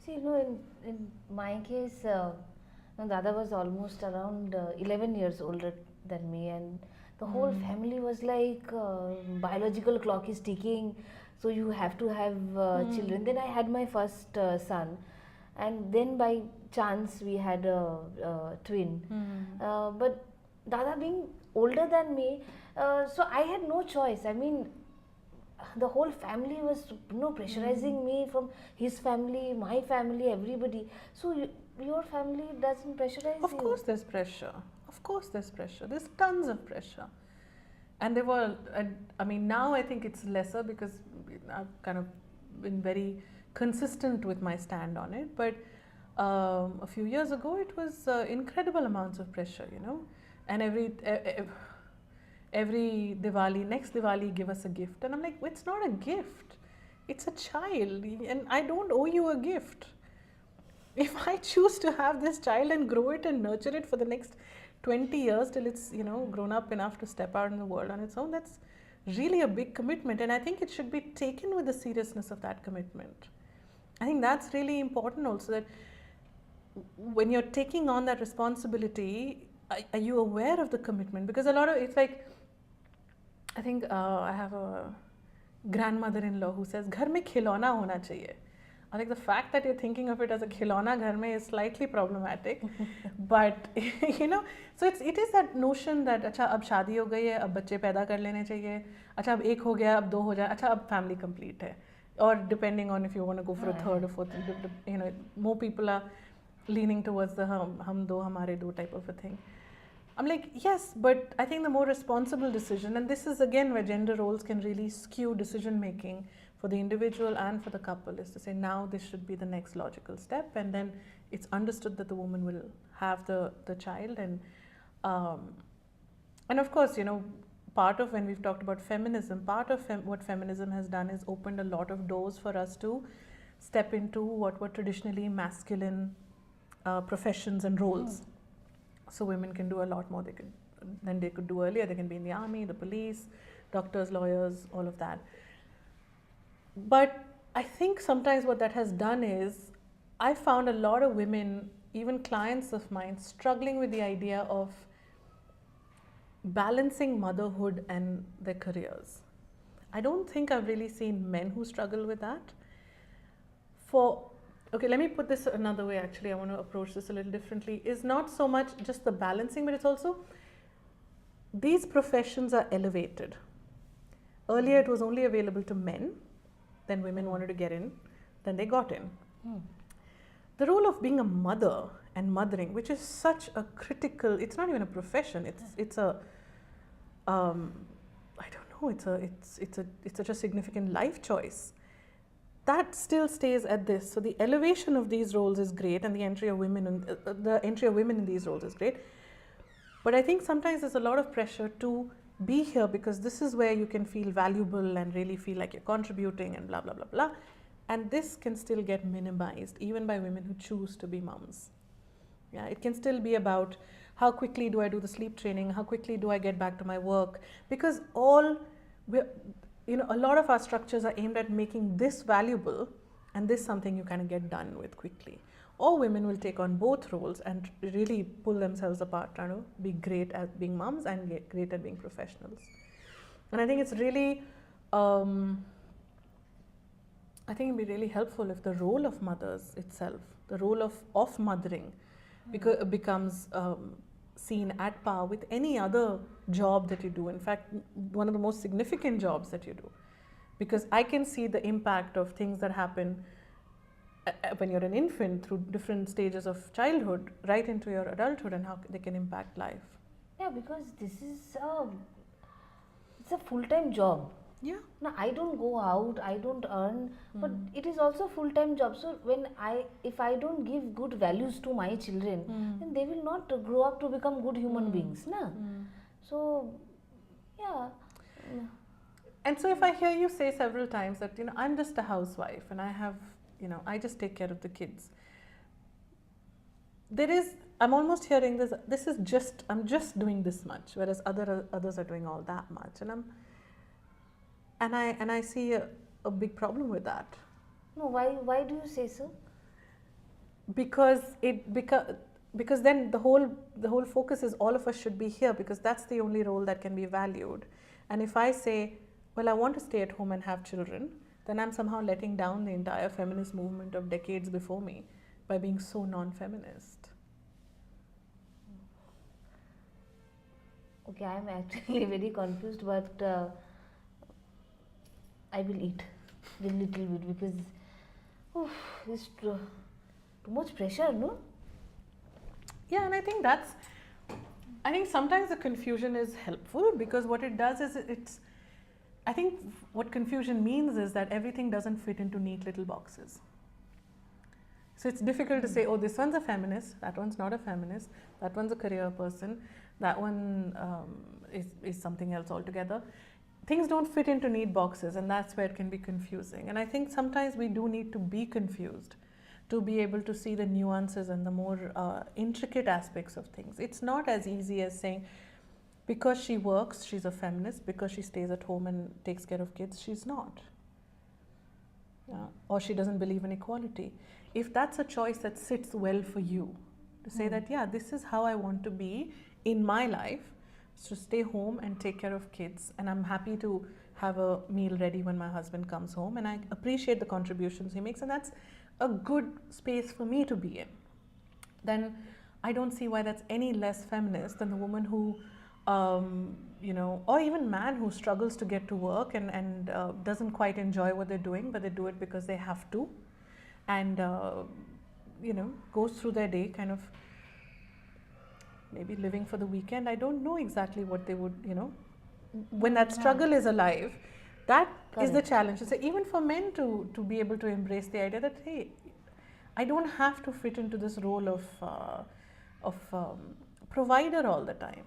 See, in my case, Dada was almost around 11 years older than me, and the whole family was like biological clock is ticking, so you have to have children. Then I had my first son, and then by chance we had a twin. But Dada being older than me, so I had no choice. I mean, the whole family was pressurizing me, from his family, my family, everybody. So your family doesn't pressurize Of you? course there's pressure. Of course there's pressure. There's tons of pressure. And there were, I mean, now I think it's lesser because I've kind of been very consistent with my stand on it. But a few years ago, it was incredible amounts of pressure, you know. And every Diwali, next Diwali, give us a gift. And I'm like, well, it's not a gift. It's a child. And I don't owe you a gift. If I choose to have this child and grow it and nurture it for the next 20 years till it's, you know, grown up enough to step out in the world on its own, that's really a big commitment. And I think it should be taken with the seriousness of that commitment. I think that's really important also, that when you're taking on that responsibility, are you aware of the commitment? Because a lot of, it's like, I think I have a grandmother-in-law who says, घर में खिलौना होना चाहिए. I think the fact that you're thinking of it as a खिलौना घर में is slightly problematic. But you know, so it is that notion that अच्छा अब शादी हो गई है, अब बच्चे पैदा कर लेने चाहिए, अच्छा अब एक हो गया, अब दो हो जाए, अच्छा अब family complete है. Or depending on if you want to go for a third or fourth, you know, more people are leaning towards the hum do hamare do type of a thing. I'm like, yes, but I think the more responsible decision, and this is again where gender roles can really skew decision making for the individual and for the couple, is to say now this should be the next logical step, and then it's understood that the woman will have the child. And of course, you know, part of, when we've talked about feminism, part of what feminism has done is opened a lot of doors for us to step into what were traditionally masculine professions and roles. So women can do a lot more than they could do earlier. They can be in the army, the police, doctors, lawyers, all of that. But I think sometimes what that has done is, I found a lot of women, even clients of mine, struggling with the idea of balancing motherhood and their careers. I don't think I've really seen men who struggle with that. Okay, let me put this another way. Actually, I want to approach this a little differently. Is not so much just the balancing, but it's also these professions are elevated. Earlier, it was only available to men. Then women wanted to get in. Then they got in. The role of being a mother and mothering, which is such a critical, it's not even a profession. It's a I don't know. It's such a significant life choice. That still stays at this. So the elevation of these roles is great, and the entry of women in these roles is great. But I think sometimes there's a lot of pressure to be here because this is where you can feel valuable and really feel like you're contributing and blah blah blah blah. And this can still get minimized even by women who choose to be moms. Yeah, it can still be about how quickly do I do the sleep training, how quickly do I get back to my work, because a lot of our structures are aimed at making this valuable and this something you kind of get done with quickly. Or women will take on both roles and really pull themselves apart, trying to be great at being moms and get great at being professionals. And I think it's really, I think it'd be really helpful if the role of mothers itself, the role of mothering, becomes seen at par with any other job that you do. In fact, one of the most significant jobs that you do, because I can see the impact of things that happen when you're an infant through different stages of childhood right into your adulthood and how they can impact life. Yeah, because this is it's a full-time job. Yeah. Now I don't go out, I don't earn, but it is also a full-time job. So if I don't give good values to my children, then they will not grow up to become good human beings, na? So yeah. And so if I hear you say several times that, I'm just a housewife and I have, I just take care of the kids. I'm almost hearing I'm just doing this much, whereas others are doing all that much. And I see a big problem with that. No, why do you say so? because because then the whole focus is all of us should be here, because that's the only role that can be valued. And if I say, well, I want to stay at home and have children, then I'm somehow letting down the entire feminist movement of decades before me by being so non-feminist. Okay, I'm actually very confused, but I will eat a little bit because it's too much pressure, no? Yeah, and I think sometimes the confusion is helpful, because what it does is I think what confusion means is that everything doesn't fit into neat little boxes. So it's difficult to say, oh, this one's a feminist, that one's not a feminist, that one's a career person, that one is something else altogether. Things don't fit into neat boxes, and that's where it can be confusing. And I think sometimes we do need to be confused to be able to see the nuances and the more intricate aspects of things. It's not as easy as saying, because she works, she's a feminist, because she stays at home and takes care of kids, she's not. Or she doesn't believe in equality. If that's a choice that sits well for you, to say that, yeah, this is how I want to be in my life, to stay home and take care of kids, and I'm happy to have a meal ready when my husband comes home, and I appreciate the contributions he makes, and that's a good space for me to be in, then I don't see why that's any less feminist than the woman who or even man who struggles to get to work and doesn't quite enjoy what they're doing, but they do it because they have to, and goes through their day kind of maybe living for the weekend. I don't know exactly what they would, when that struggle is alive, that is the challenge. So even for men to be able to embrace the idea that, hey, I don't have to fit into this role of provider all the time.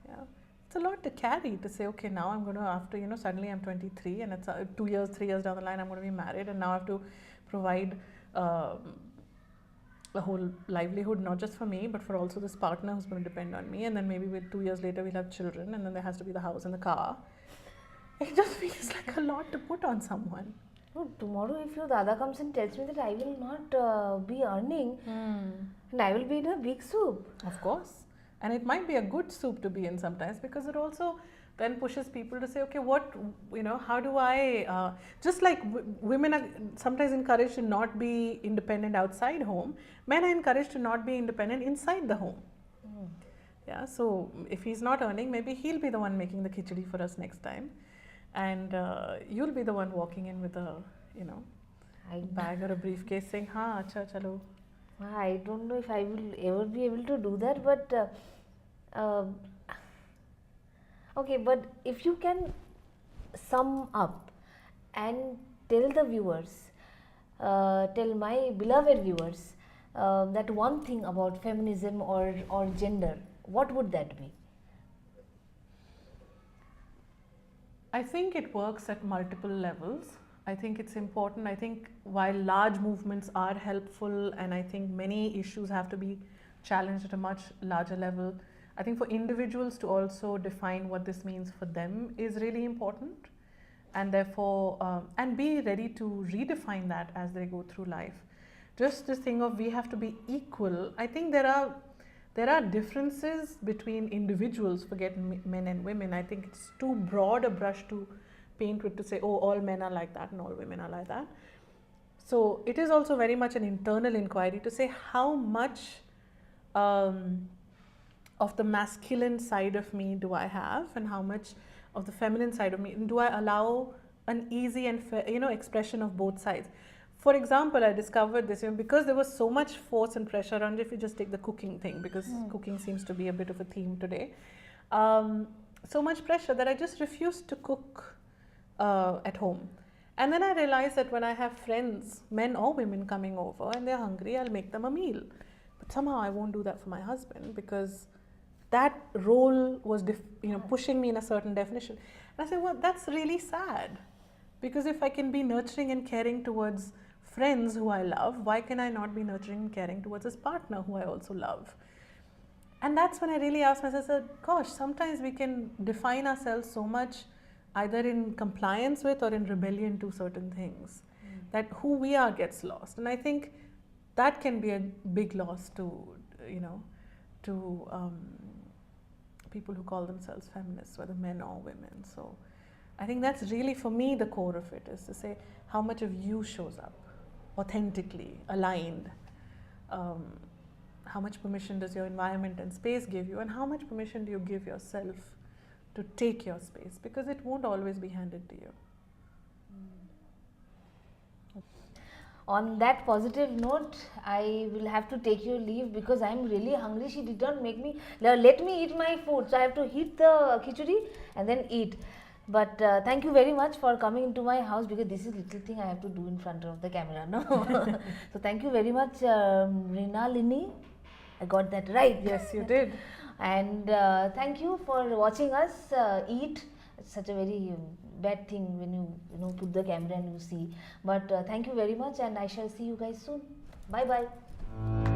Yeah, it's a lot to carry, to say, okay, now I'm going to, after, suddenly I'm 23 and it's 2 years, 3 years down the line, I'm going to be married, and now I have to provide a whole livelihood, not just for me, but for also this partner who's going to depend on me. And then maybe 2 years later we'll have children, and then there has to be the house and the car. It just feels like a lot to put on someone. No, tomorrow if your dada comes and tells me that I will not be earning, and I will be in a big soup. Of course. And it might be a good soup to be in sometimes, because it also then pushes people to say, okay, how do I, just like women are sometimes encouraged to not be independent outside home, men are encouraged to not be independent inside the home. Yeah, so if he's not earning, maybe he'll be the one making the khichdi for us next time, and you'll be the one walking in with a, bag or a briefcase saying, "Ha, acha, chalo." I don't know if I will ever be able to do that, but okay, but if you can sum up and tell the viewers, tell my beloved viewers, that one thing about feminism or gender, what would that be? I think it works at multiple levels. I think it's important. I think while large movements are helpful, and I think many issues have to be challenged at a much larger level, I think for individuals to also define what this means for them is really important, and therefore and be ready to redefine that as they go through life. Just this thing of we have to be equal, I think there are differences between individuals, forget men and women. I think it's too broad a brush to paint with, to say, oh, all men are like that and all women are like that. So it is also very much an internal inquiry to say how much of the masculine side of me do I have, and how much of the feminine side of me do I allow an easy and expression of both sides. For example, I discovered this, because there was so much force and pressure around, if you just take the cooking thing, because cooking seems to be a bit of a theme today, so much pressure that I just refused to cook at home. And then I realized that when I have friends, men or women, coming over and they're hungry, I'll make them a meal. But somehow I won't do that for my husband, because that role was pushing me in a certain definition. And I said, well, that's really sad, because if I can be nurturing and caring towards friends who I love, why can I not be nurturing and caring towards his partner who I also love? And that's when I really asked myself, gosh, sometimes we can define ourselves so much either in compliance with or in rebellion to certain things, that who we are gets lost. And I think that can be a big loss to, to people who call themselves feminists, whether men or women. So I think that's really, for me, the core of it, is to say how much of you shows up authentically, aligned. How much permission does your environment and space give you, and how much permission do you give yourself to take your space, because it won't always be handed to you. On that positive note, I will have to take your leave because I am really hungry. She did not make me, let me eat my food. So I have to heat the khichdi and then eat. But thank you very much for coming into my house, because this is little thing I have to do in front of the camera. No, so thank you very much, Mrinalini. I got that right. Yes, you did. And thank you for watching us eat. It's such a very bad thing when you put the camera and you see. But thank you very much, and I shall see you guys soon. Bye bye.